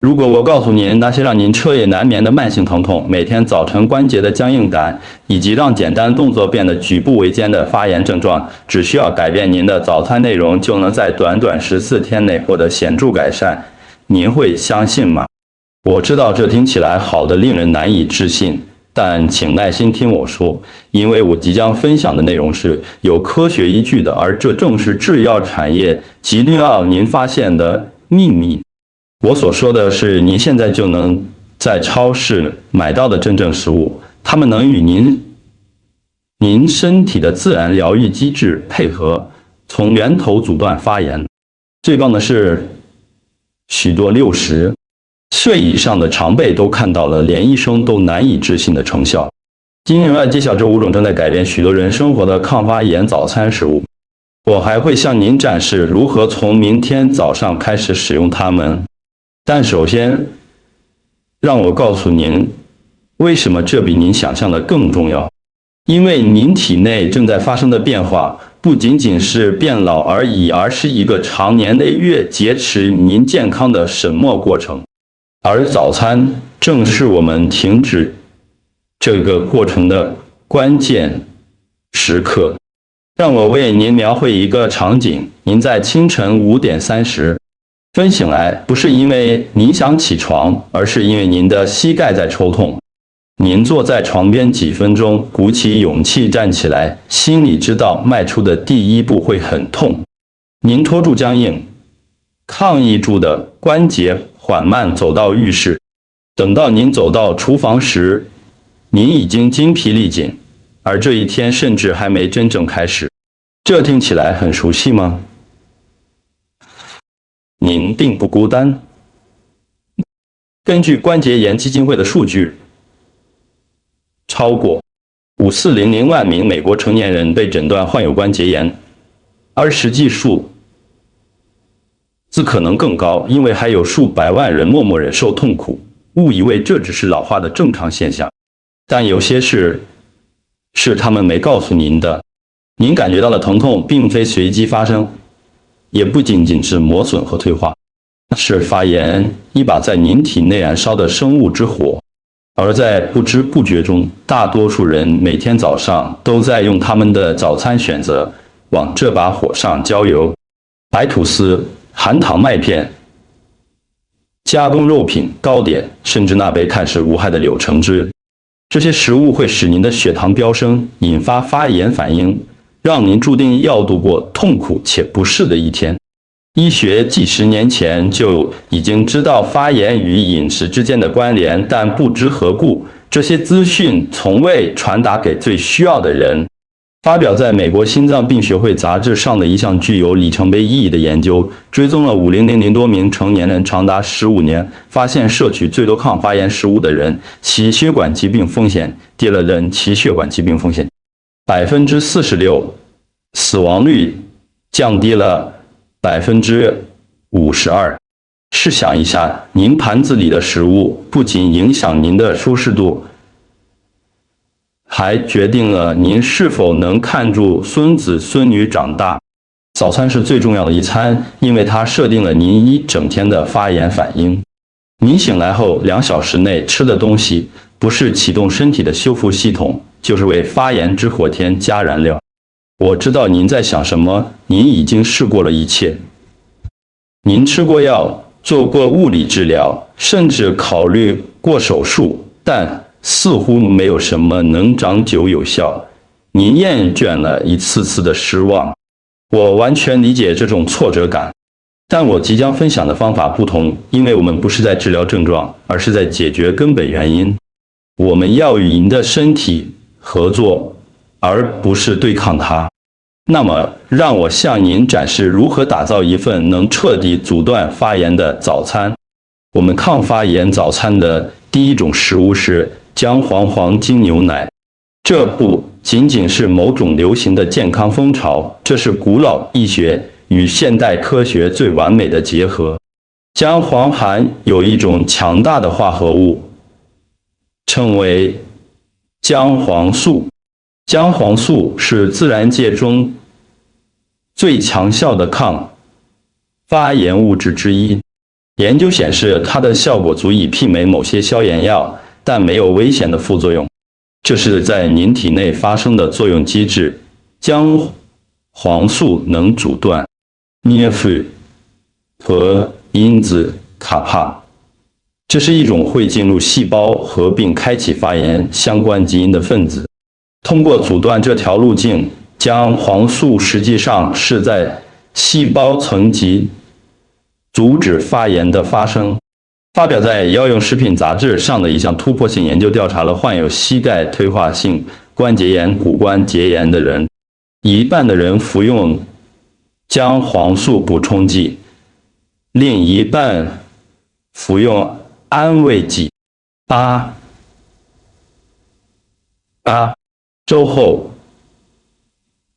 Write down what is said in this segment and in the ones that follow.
如果我告诉您那些让您彻夜难眠的慢性疼痛、每天早晨关节的僵硬感，以及让简单动作变得举步维艰的发炎症状，只需要改变您的早餐内容，就能在短短14天内获得显著改善，您会相信吗？我知道这听起来好得令人难以置信，但请耐心听我说，因为我即将分享的内容是有科学依据的，而这正是制药产业极力让您发现的秘密。我所说的是您现在就能在超市买到的真正食物，它们能与您身体的自然疗愈机制配合，从源头阻断发炎。最棒的是，许多60岁以上的长辈都看到了连医生都难以置信的成效。今天我要揭晓这5种正在改变许多人生活的抗发炎早餐食物。我还会向您展示如何从明天早上开始使用它们。但首先，让我告诉您，为什么这比您想象的更重要。因为您体内正在发生的变化，不仅仅是变老而已，而是一个长年累月劫持您健康的审末过程。而早餐正是我们停止这个过程的关键时刻。让我为您描绘一个场景：您在清晨5:30分醒来，不是因为您想起床，而是因为您的膝盖在抽痛。您坐在床边几分钟，鼓起勇气站起来，心里知道迈出的第一步会很痛。您拖住僵硬、抗议住的关节，缓慢走到浴室。等到您走到厨房时，您已经精疲力尽，而这一天甚至还没真正开始。这听起来很熟悉吗？您并不孤单。根据关节炎基金会的数据，超过5400万名美国成年人被诊断患有关节炎，而实际数字可能更高，因为还有数百万人默默忍受痛苦，误以为这只是老化的正常现象。但有些事是他们没告诉您的。您感觉到的疼痛并非随机发生，也不仅仅是磨损和退化，是发炎，一把在您体内燃烧的生物之火。而在不知不觉中，大多数人每天早上都在用他们的早餐选择往这把火上浇油。白吐司、含糖麦片、加工肉品、糕点，甚至那杯看似无害的柳橙汁，这些食物会使您的血糖飙升，引发发炎反应，让您注定要度过痛苦且不适的一天。医学几十年前就已经知道发炎与饮食之间的关联，但不知何故，这些资讯从未传达给最需要的人。发表在美国心脏病学会杂志上的一项具有里程碑意义的研究，追踪了5000多名成年人长达15年，发现摄取最多抗发炎食物的人，其血管疾病风险低了人其血管疾病风险46%，死亡率降低了52%。试想一下，您盘子里的食物不仅影响您的舒适度，还决定了您是否能看住孙子孙女长大。早餐是最重要的一餐，因为它设定了您一整天的发炎反应。您醒来后2小时内吃的东西，不是启动身体的修复系统，就是为发炎之火添加燃料。我知道您在想什么，您已经试过了一切。您吃过药，做过物理治疗，甚至考虑过手术，但似乎没有什么能长久有效。您厌倦了一次次的失望。我完全理解这种挫折感，但我即将分享的方法不同，因为我们不是在治疗症状，而是在解决根本原因。我们要与您的身体合作，而不是对抗它。那么，让我向您展示如何打造一份能彻底阻断发炎的早餐。我们抗发炎早餐的第一种食物是姜黄黄精牛奶。这不仅仅是某种流行的健康风潮，这是古老医学与现代科学最完美的结合。姜黄含有一种强大的化合物，称为姜黄素。姜黄素是自然界中最强效的抗发炎物质之一，研究显示，它的效果足以媲美某些消炎药，但没有危险的副作用。这是在您体内发生的作用机制。姜黄素能阻断 NF 和因子卡帕，这是一种会进入细胞和并开启发炎相关基因的分子。通过阻断这条路径，姜黄素实际上是在细胞层级阻止发炎的发生。发表在《药用食品杂志》上的一项突破性研究调查了患有膝盖退化性关节炎、骨关节炎的人，一半的人服用姜黄素补充剂，另一半服用安慰剂。周后，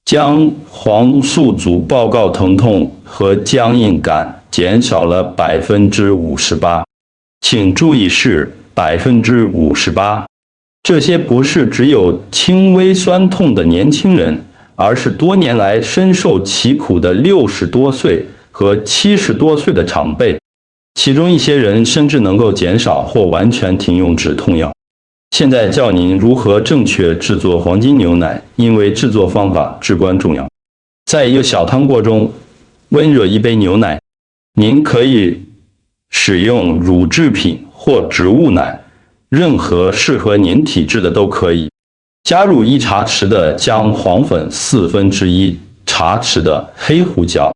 姜黄素组报告疼痛和僵硬感减少了58%。请注意是58%，这些不是只有轻微酸痛的年轻人，而是多年来深受其苦的60多岁和70多岁的长辈，其中一些人甚至能够减少或完全停用止痛药。现在教您如何正确制作黄金牛奶，因为制作方法至关重要。在一个小汤锅中温热一杯牛奶，您可以使用乳制品或植物奶，任何适合您体质的都可以。加入1茶匙的姜黄粉1/4茶匙的黑胡椒。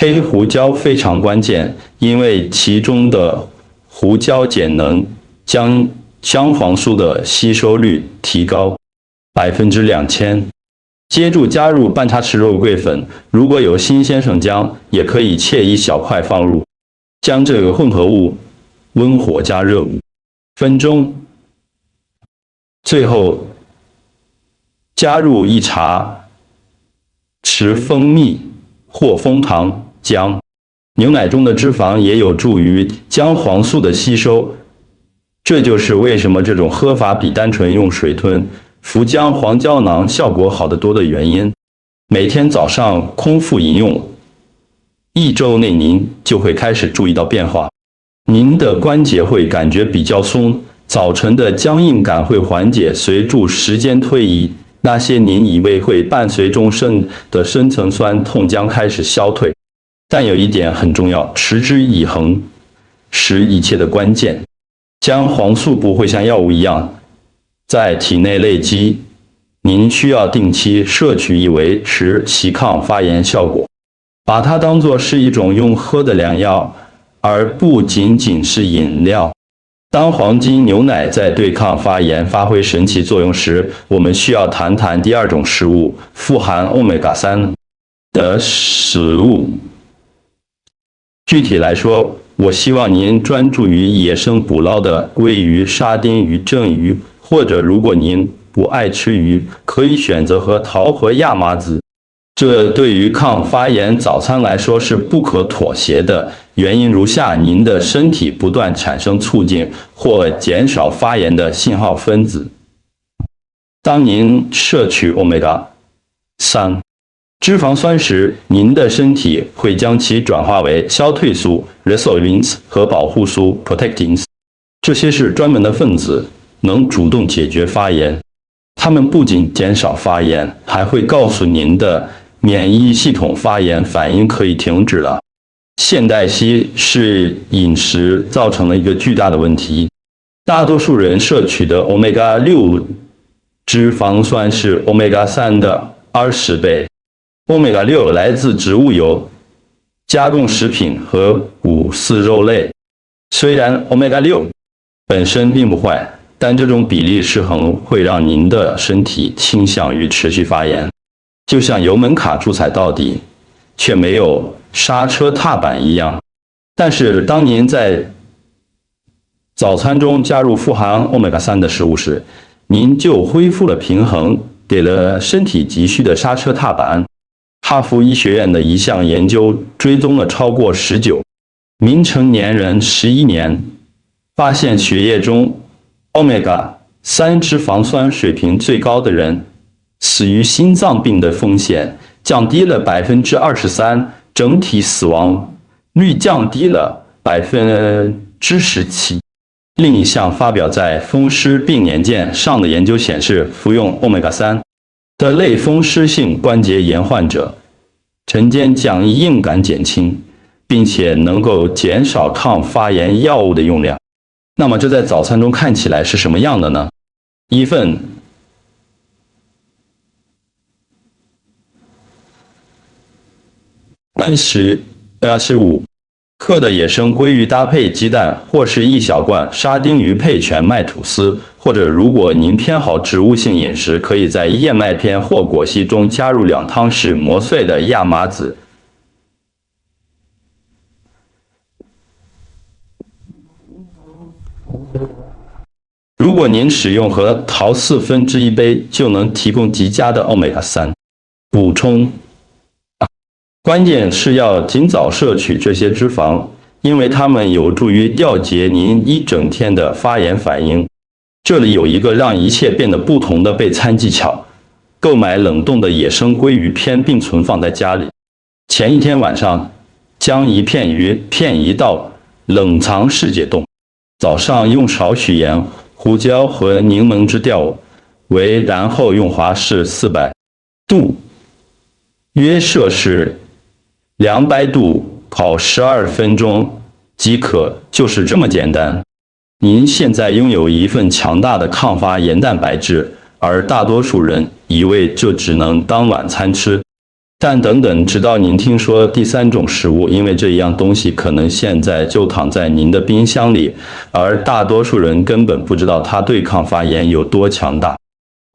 黑胡椒非常关键，因为其中的胡椒碱能将姜黄素的吸收率提高2000%。接着加入半茶匙肉桂粉，如果有新鲜生姜，也可以切一小块放入。将这个混合物温火加热5分钟，最后加入1茶匙蜂蜜或枫糖浆。牛奶中的脂肪也有助于姜黄素的吸收，这就是为什么这种喝法比单纯用水吞服姜黄胶囊效果好得多的原因。每天早上空腹饮用，1周内您就会开始注意到变化。您的关节会感觉比较松，早晨的僵硬感会缓解，随着时间推移，那些您以为会伴随终身的深层酸痛将开始消退。但有一点很重要，持之以恒是一切的关键。姜黄素不会像药物一样在体内累积，您需要定期摄取以维持其抗发炎效果。把它当作是一种用喝的良药，而不仅仅是饮料。当黄金牛奶在对抗发炎发挥神奇作用时，我们需要谈谈第二种食物——富含欧米伽3的食物。具体来说，我希望您专注于野生捕捞的鲑鱼、沙丁鱼、正鱼，或者如果您不爱吃鱼，可以选择核桃和亚麻籽。这对于抗发炎早餐来说是不可妥协的，原因如下：您的身体不断产生促进或减少发炎的信号分子。当您摄取欧米伽3脂肪酸时，您的身体会将其转化为消退素 resolvins 和保护素 protectins， 这些是专门的分子，能主动解决发炎。它们不仅减少发炎，还会告诉您的免疫系统发炎反应可以停止了。现代西式饮食造成了一个巨大的问题，大多数人摄取的欧米伽6脂肪酸是欧米伽3的20倍。欧米伽6来自植物油、加工食品和谷饲肉类。虽然欧米伽6本身并不坏，但这种比例失衡会让您的身体倾向于持续发炎，就像油门卡住踩到底，却没有刹车踏板一样。但是当您在早餐中加入富含欧米伽3的食物时，您就恢复了平衡，给了身体急需的刹车踏板。哈佛医学院的一项研究追踪了超过19名成年人11年，发现血液中欧米伽3脂肪酸水平最高的人，死于心脏病的风险降低了23%，整体死亡率降低了17%。另一项发表在《风湿病年鉴》上的研究显示，服用欧米伽3的类风湿性关节炎患者，晨间将硬感减轻，并且能够减少抗发炎药物的用量。那么这在早餐中看起来是什么样的呢？一份25克的野生鲑鱼搭配鸡蛋，或是一小罐沙丁鱼配全麦吐司，或者如果您偏好植物性饮食，可以在燕麦片或果昔中加入2汤匙磨碎的亚麻籽。如果您使用核桃1/4杯，就能提供极佳的欧米伽3补充。关键是要尽早摄取这些脂肪，因为它们有助于调节您一整天的发炎反应。这里有一个让一切变得不同的备餐技巧：购买冷冻的野生鲑鱼片并存放在家里。前一天晚上，将一片鱼片移到冷藏室解冻。早上用少许盐、胡椒和柠檬汁调为，然后用华氏400度（约摄氏200度）烤12分钟即可，就是这么简单。您现在拥有一份强大的抗发炎蛋白质，而大多数人以为这只能当晚餐吃。但等等，直到您听说第3种食物，因为这一样东西可能现在就躺在您的冰箱里，而大多数人根本不知道它对抗发炎有多强大。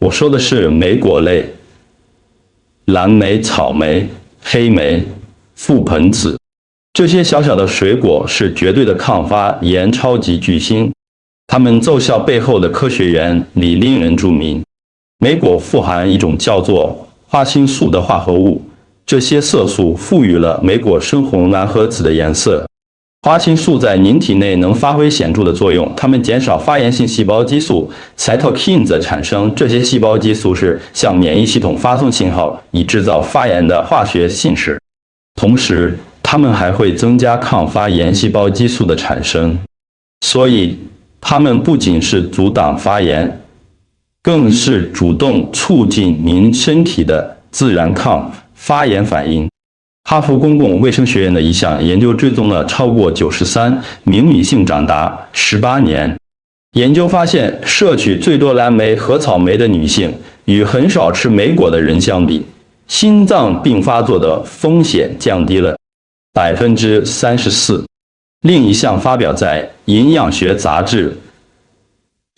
我说的是莓果类，蓝莓、草莓、黑莓、覆盆子，这些小小的水果是绝对的抗发炎超级巨星，它们奏效背后的科学原理令人著名。莓果富含一种叫做花青素的化合物，这些色素赋予了莓果深红蓝和紫的颜色。花青素在您体内能发挥显著的作用，它们减少发炎性细胞激素 cytokines 的产生。这些细胞激素是向免疫系统发送信号以制造发炎的化学信使，同时它们还会增加抗发炎细胞激素的产生，所以它们不仅是阻挡发炎，更是主动促进您身体的自然抗发炎反应。哈佛公共卫生学院的一项研究追踪了超过93名女性长达18年。研究发现，摄取最多蓝莓和草莓的女性与很少吃莓果的人相比，心脏病发作的风险降低了34%。另一项发表在《营养学杂志》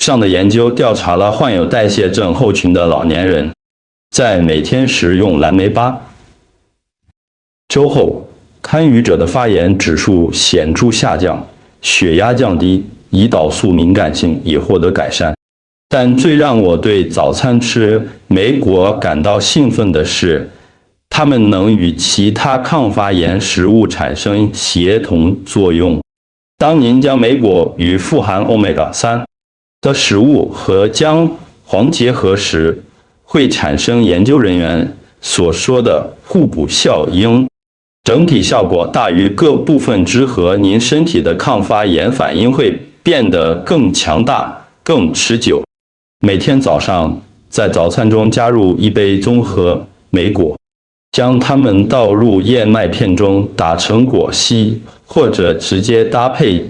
上的研究调查了患有代谢症候群的老年人，在每天食用蓝莓8周后，参与者的发炎指数显著下降，血压降低，胰岛素敏感性也获得改善。但最让我对早餐吃莓果感到兴奋的是，它们能与其他抗发炎食物产生协同作用。当您将莓果与富含欧米伽3的食物和姜黄结合时，会产生研究人员所说的互补效应，整体效果大于各部分之和，您身体的抗发炎反应会变得更强大、更持久。每天早上在早餐中加入1杯综合莓果，将它们倒入燕麦片中打成果昔，或者直接搭配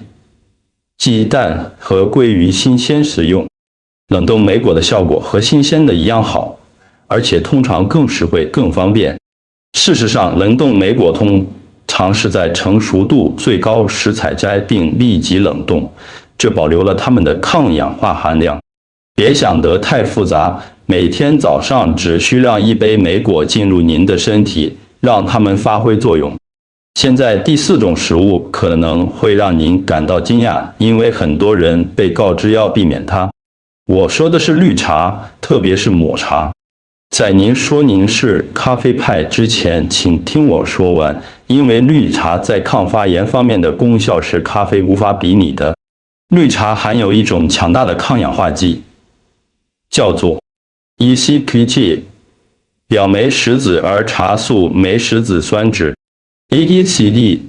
鸡蛋和鲑鱼新鲜食用。冷冻莓果的效果和新鲜的一样好，而且通常更实惠、更方便。事实上，冷冻莓果通常是在成熟度最高时采摘并立即冷冻，这保留了它们的抗氧化含量。别想得太复杂，每天早上只需让1杯莓果进入您的身体，让它们发挥作用。现在第4种食物可能会让您感到惊讶，因为很多人被告知要避免它。我说的是绿茶，特别是抹茶。在您说您是咖啡派之前，请听我说完，因为绿茶在抗发炎方面的功效是咖啡无法比拟的。绿茶含有一种强大的抗氧化剂，叫做 ECPG 表酶石子儿茶素酶石子酸酯 ADCD。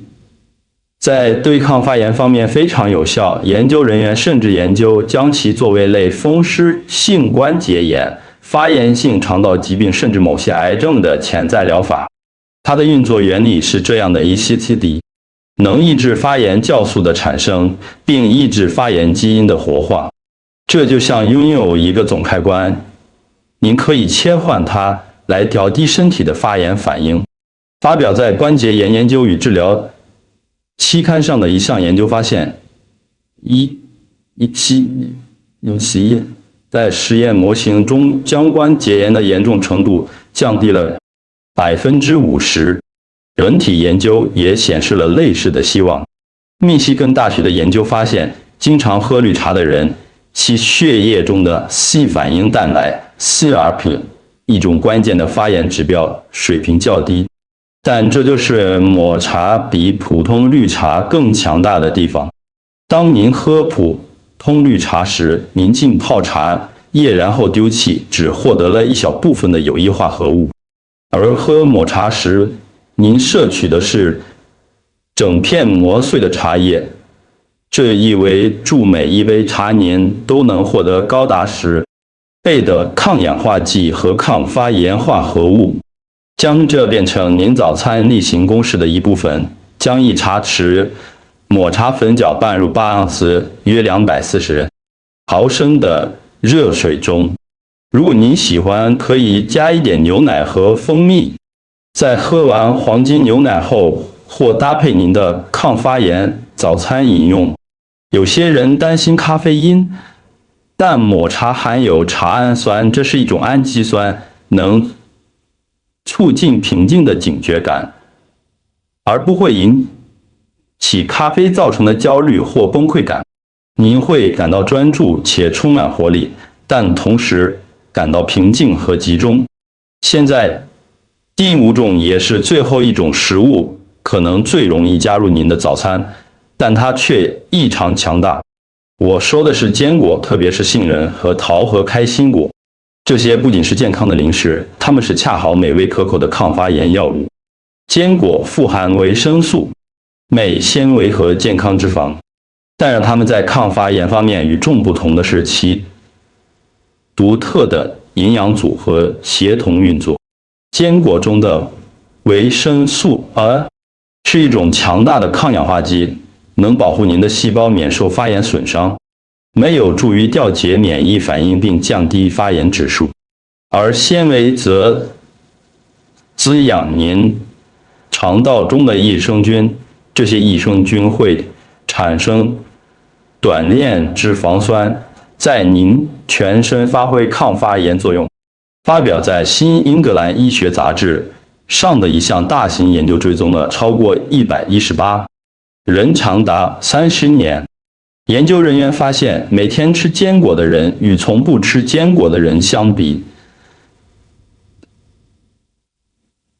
在对抗发炎方面非常有效，研究人员甚至研究将其作为类风湿性关节炎、发炎性肠道疾病甚至某些癌症的潜在疗法。它的运作原理是这样的 ：ECTD 能抑制发炎酵素的产生，并抑制发炎基因的活化。这就像拥有一个总开关，您可以切换它来调低身体的发炎反应。发表在《关节炎研究与治疗》期刊上的一项研究发现，17在实验模型中将关节炎的严重程度降低了50%。人体研究也显示了类似的希望。密西根大学的研究发现，经常喝绿茶的人，其血液中的 C 反应蛋白 CRP 一种关键的发炎指标水平较低。但这就是抹茶比普通绿茶更强大的地方。当您喝普通绿茶时，您浸泡茶叶然后丢弃，只获得了一小部分的有益化合物；而喝抹茶时，您摄取的是整片磨碎的茶叶，这意味着每一杯茶您都能获得高达10倍的抗氧化剂和抗发炎化合物。将这变成您早餐例行公事的一部分，将1茶匙抹茶粉搅拌入8盎司约240毫升的热水中。如果您喜欢，可以加一点牛奶和蜂蜜。在喝完黄金牛奶后，或搭配您的抗发炎早餐饮用。有些人担心咖啡因，但抹茶含有茶氨酸，这是一种氨基酸，能促进平静的警觉感，而不会引起咖啡造成的焦虑或崩溃感。您会感到专注且充满活力，但同时感到平静和集中。现在，第5种也是最后一种食物，可能最容易加入您的早餐，但它却异常强大。我说的是坚果，特别是杏仁和桃和开心果。这些不仅是健康的零食，它们是恰好美味可口的抗发炎药物。坚果富含维生素、镁、纤维和健康脂肪，但让它们在抗发炎方面与众不同的是其独特的营养组合协同运作。坚果中的维生素 A 是一种强大的抗氧化剂，能保护您的细胞免受发炎损伤。镁有助于调节免疫反应并降低发炎指数，而纤维则滋养您肠道中的益生菌，这些益生菌会产生短链脂肪酸，在您全身发挥抗发炎作用。发表在《新英格兰医学杂志》上的一项大型研究追踪了超过118人长达30年。研究人员发现，每天吃坚果的人与从不吃坚果的人相比，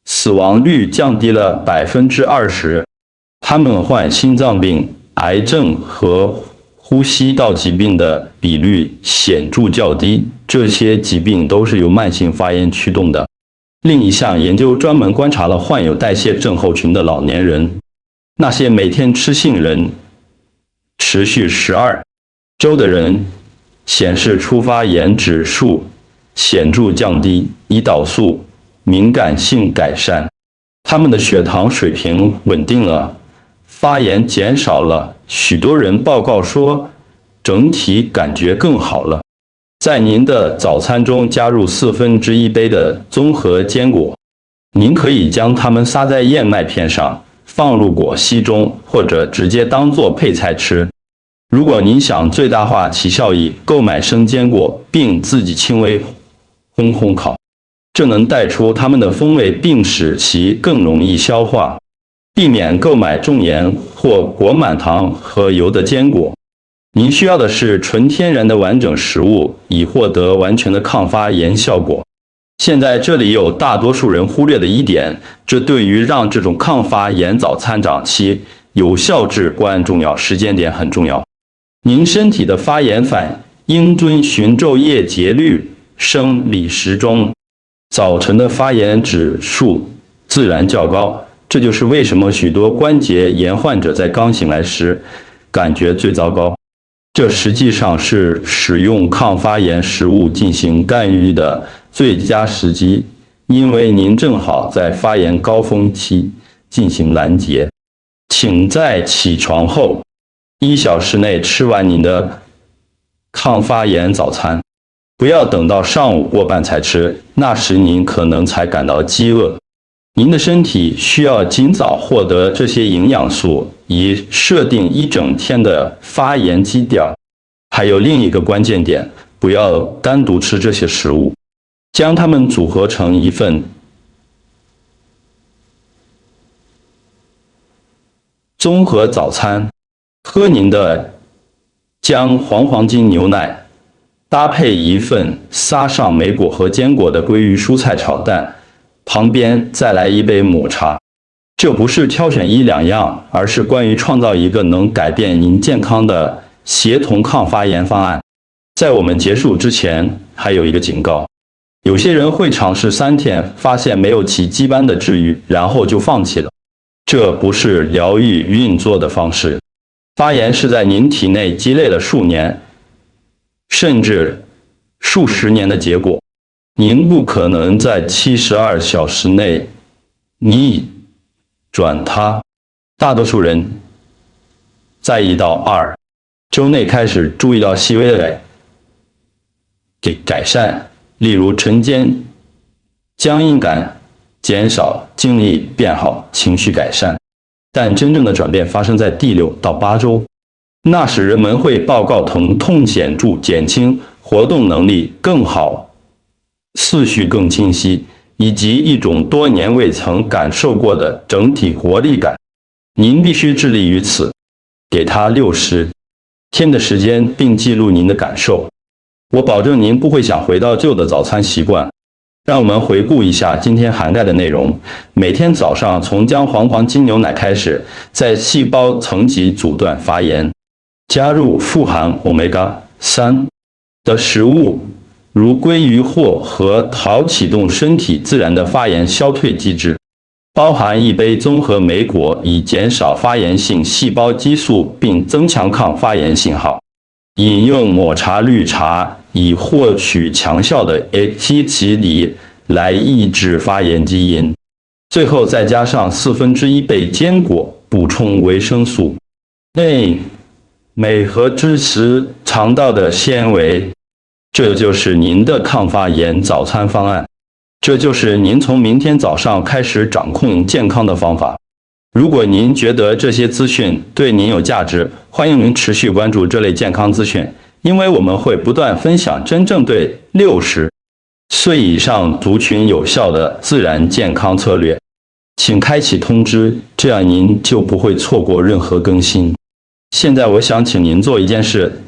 死亡率降低了20%。他们患心脏病、癌症和呼吸道疾病的比率显著较低，这些疾病都是由慢性发炎驱动的。另一项研究专门观察了患有代谢症候群的老年人，那些每天吃杏仁持续12周的人显示出发炎指数显著降低，胰岛素敏感性改善，他们的血糖水平稳定了，发炎减少了。许多人报告说，整体感觉更好了。在您的早餐中加入1/4杯的综合坚果，您可以将它们撒在燕麦片上，放入果昔中，或者直接当作配菜吃。如果您想最大化其效益，购买生坚果并自己轻微烘烤，这能带出它们的风味并使其更容易消化。避免购买重盐或裹满糖和油的坚果。您需要的是纯天然的完整食物，以获得完全的抗发炎效果。现在这里有大多数人忽略的一点，这对于让这种抗发炎早餐长期有效至关重要，时间点很重要。您身体的发炎反应遵循昼夜节律生理时钟，早晨的发炎指数自然较高，这就是为什么许多关节炎患者在刚醒来时感觉最糟糕。这实际上是使用抗发炎食物进行干预的最佳时机，因为您正好在发炎高峰期进行拦截。请在起床后1小时内吃完您的抗发炎早餐，不要等到上午过半才吃，那时您可能才感到饥饿。您的身体需要尽早获得这些营养素，以设定一整天的发炎基调。还有另一个关键点，不要单独吃这些食物，将它们组合成一份综合早餐。喝您的姜黄精牛奶，搭配一份撒上莓果和坚果的鲑鱼蔬菜炒蛋，旁边再来一杯抹茶。这不是挑选1、2样，而是关于创造一个能改变您健康的协同抗发炎方案。在我们结束之前，还有一个警告：有些人会尝试3天，发现没有奇迹般的治愈，然后就放弃了。这不是疗愈运作的方式。发炎是在您体内积累了数年，甚至数十年的结果。您不可能在72小时内逆转它。大多数人在1到2周内开始注意到细微的改善，例如晨间僵硬感减少，精力变好，情绪改善。但真正的转变发生在第6到8周，那时人们会报告疼痛显著减轻，活动能力更好，思绪更清晰，以及一种多年未曾感受过的整体活力感。您必须致力于此，给他60天的时间，并记录您的感受。我保证您不会想回到旧的早餐习惯。让我们回顾一下今天涵盖的内容。每天早上从姜黄精牛奶开始，在细胞层级阻断发炎，加入富含欧米伽3的食物，如鲑鱼或核桃，启动身体自然的发炎消退机制。包含一杯综合莓果，以减少发炎性细胞激素并增强抗发炎信号。饮用抹茶绿茶，以获取强效的 AT 基底来抑制发炎基因。最后再加上1/4杯坚果，补充维生素 A、镁和支持肠道的纤维。这就是您的抗发炎早餐方案。这就是您从明天早上开始掌控健康的方法。如果您觉得这些资讯对您有价值，欢迎您持续关注这类健康资讯，因为我们会不断分享真正对60岁以上族群有效的自然健康策略。请开启通知，这样您就不会错过任何更新。现在我想请您做一件事，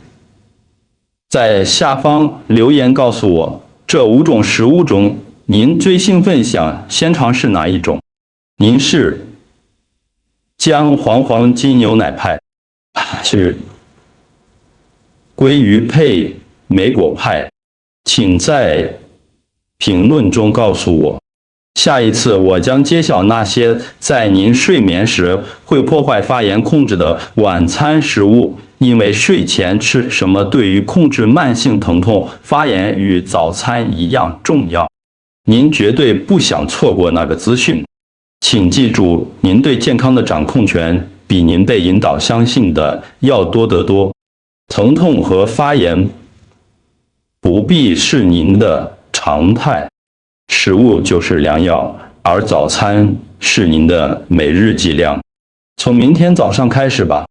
在下方留言告诉我，这5种食物中您最兴奋想先尝试哪一种？您是姜黄精牛奶派，是鲑鱼配莓果派？请在评论中告诉我。下一次我将揭晓那些在您睡眠时会破坏发炎控制的晚餐食物，因为睡前吃什么对于控制慢性疼痛发炎与早餐一样重要。您绝对不想错过那个资讯。请记住，您对健康的掌控权比您被引导相信的要多得多。疼痛和发炎不必是您的常态，食物就是良药，而早餐是您的每日剂量。从明天早上开始吧，